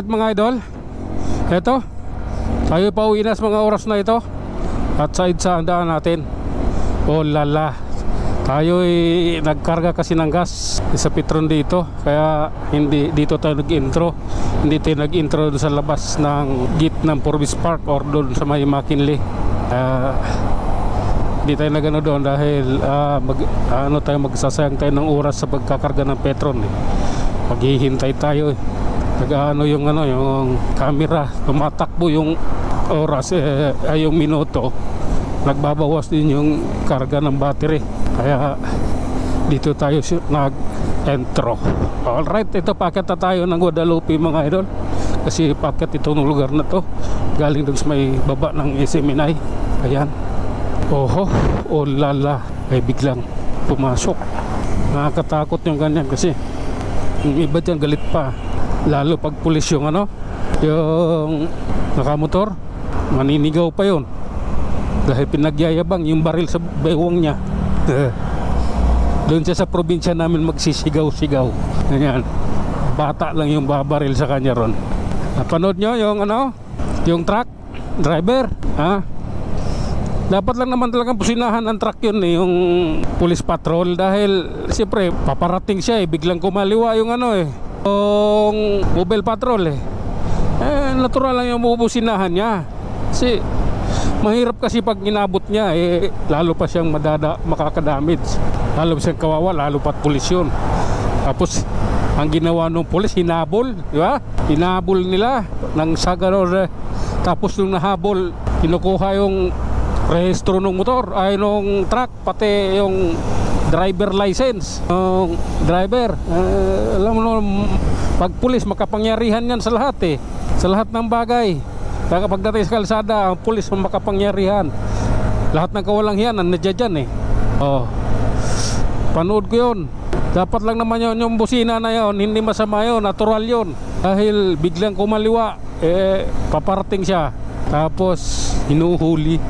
Alright mga idol, eto tayo pa uwi na sa mga oras na ito. At sa EDSA ang daan natin. Oh lala, tayo nagkarga kasi ng gas sa Petron dito. Kaya hindi dito tayo nag-intro. Hindi tayo nag-intro doon sa labas ng gate ng Forbes Park or doon sa may McKinley. Hindi tayo nagano doon dahil tayo magsasayang tayo ng oras sa pagkakarga ng Petron. Maghihintay tayo. Yung camera tumatakbo yung oras yung minuto, nagbabawas din yung karga ng battery. Kaya dito tayo nag-entro. Alright, ito packet na tayo ng Guadalupe mga idol. Kasi packet ito ng lugar na to, galing dun sa may baba ng SMNI. Ayan. Oho, oh lala, ay biglang pumasok. Nakakatakot yung ganyan kasi yung iba dyan galit pa. Lalo pag pulis yung yung nakamotor, maninigaw pa yun dahil pinagyayabang yung baril sa bewang niya. Doon siya sa probinsya namin magsisigaw-sigaw. Ganyan. Bata lang yung babaril sa kanya ron. Napanood nyo yung truck driver, dapat lang naman talagang pusinahan ang truck yun yung police patrol. Dahil siyempre paparating siya biglang kumaliwa yung yung mobile patrol natural lang yung mabubusinahan niya. Kasi mahirap kasi pag inabot niya lalo pa siyang makakadamage, lalo siyang kawawa, lalo pat pulis yun. Tapos ang ginawa ng pulis, hinabol, di ba? Hinabol nila ng sagaror. Tapos nung nahabol, kinukuha yung rehistro ng motor, nung truck, pati yung driver license ng driver. Alam mo, pag pulis makapangyarihan yan sa lahat sa lahat ng bagay. Kaya kapag dating sa kalsada, ang pulis makapangyarihan. Lahat ng kawalang yan nandiyan dyan panood ko yun. Dapat lang naman yun, yung busina na yun, hindi masama yun, natural yun. Dahil biglang kumaliwa, paparating siya, tapos hinuhuli.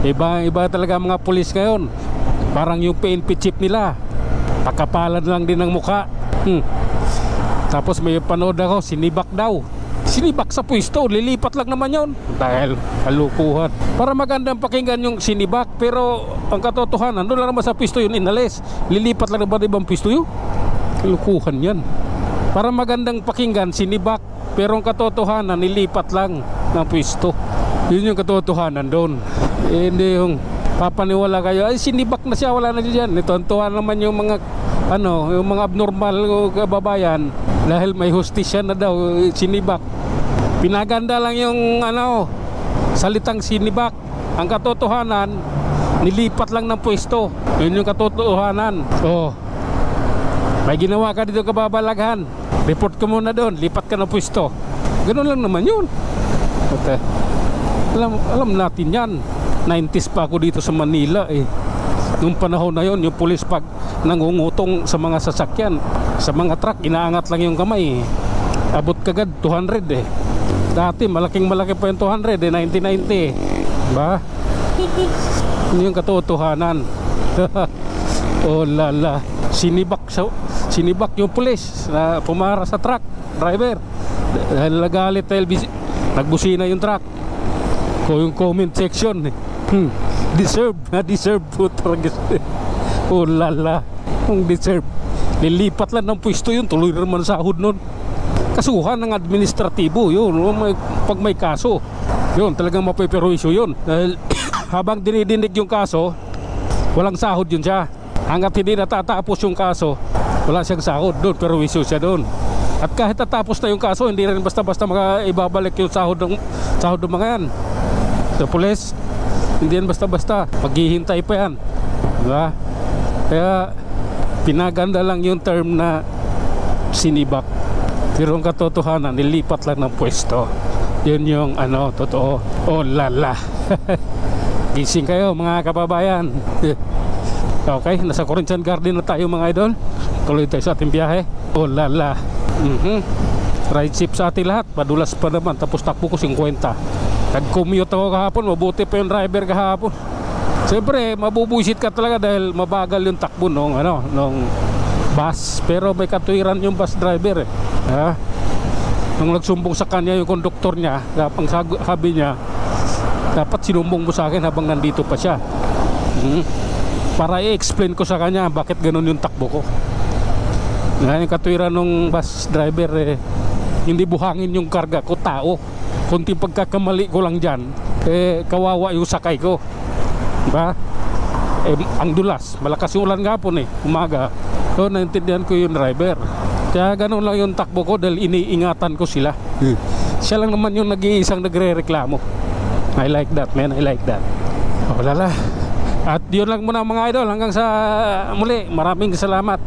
Iba talaga mga pulis ngayon. Parang yung PNP chip nila, pakapalan lang din ng muka. Tapos may panood ako, sinibak daw. Sinibak sa pwesto, lilipat lang naman yon. Dahil kalukuhan. Para magandang pakinggan yung sinibak, pero ang katotohanan, doon lang naman sa pwesto yun inalis. Lilipat lang naman ibang pwesto yun. Kalukuhan yan. Para magandang pakinggan, sinibak, pero ang katotohanan, nilipat lang ng pwesto. Yun yung katotohanan doon. Hindi yung papaniwala kayo, sinibak na siya, wala na dyan. Ito naman yung mga yung mga abnormal kababayan, dahil may hustisya na daw, sinibak. Pinaganda lang yung salitang sinibak. Ang katotohanan, nilipat lang ng pwesto. Yun yung katotohanan. May ginawa ka dito kababalaghan, report ka muna doon, lipat ka ng pwesto. Ganun lang naman yun. Alam natin yan. 90s pa ako dito sa Manila Noong panahon na yon, yung pulis pag nangungutong sa mga sasakyan, sa mga truck, inaangat lang yung kamay. Abot kagad 200 Dati malaki pa yung 200 1990 ba? Yun yung katotohanan. Oh lala, sinibak yung pulis na pumara sa truck driver dahil nagalit dahil nagbusina yung truck. Yung comment section deserve po talaga. Oh lala, kung deserve, nilipat lang ng pwesto yun, tuloy naman sahod nun. Kasuhan ng administratibo yun. Pag may kaso yun, talagang mapiperwisyo yun. Dahil habang dinidinig yung kaso, walang sahod yun siya. Hanggat hindi natatapos yung kaso, wala siyang sahod doon, perwisyo siya doon. At kahit natapos na yung kaso, hindi rin basta-basta ibabalik yung sahod ng mga yan. Sa pulis, hindi yan basta-basta, maghihintay pa yan, diba? Kaya pinaganda lang yung term na sinibak, pero ang katotohanan, nilipat lang ng pwesto. Yun yung totoo. Oh lala. Gising kayo mga kababayan. Okay, nasa Corinthian Garden na tayo mga idol. Tuloy tayo sa ating biyahe. Oh lala. Ride ship sa ating lahat, madulas pa naman, tapos takbo ko 50. Nag-commute ako kahapon, mabuti pa yung driver kahapon. Siyempre, mabubuisit ka talaga dahil mabagal yung takbo nung bus. Pero may katuwiran yung bus driver Nung nagsumbong sa kanya yung konduktor niya, ang sabi niya, dapat sinumbong mo sa akin habang nandito pa siya. Para i-explain ko sa kanya bakit ganun yung takbo ko. Yung katwiran nung bus driver, hindi buhangin yung karga ko, tao. Kunting pagkakamali ko lang dyan, kawawa yung sakay ko, diba? Ang dulas, malakas yung ulan nga po umaga. So naintindihan ko yung driver. Kaya ganun lang yung takbo ko dahil iniingatan ko sila. Siya lang naman yung nag-iisang nagre-reklamo. I like that, man, I like that. Wala. At yun lang muna mga idol, hanggang sa muli. Maraming salamat.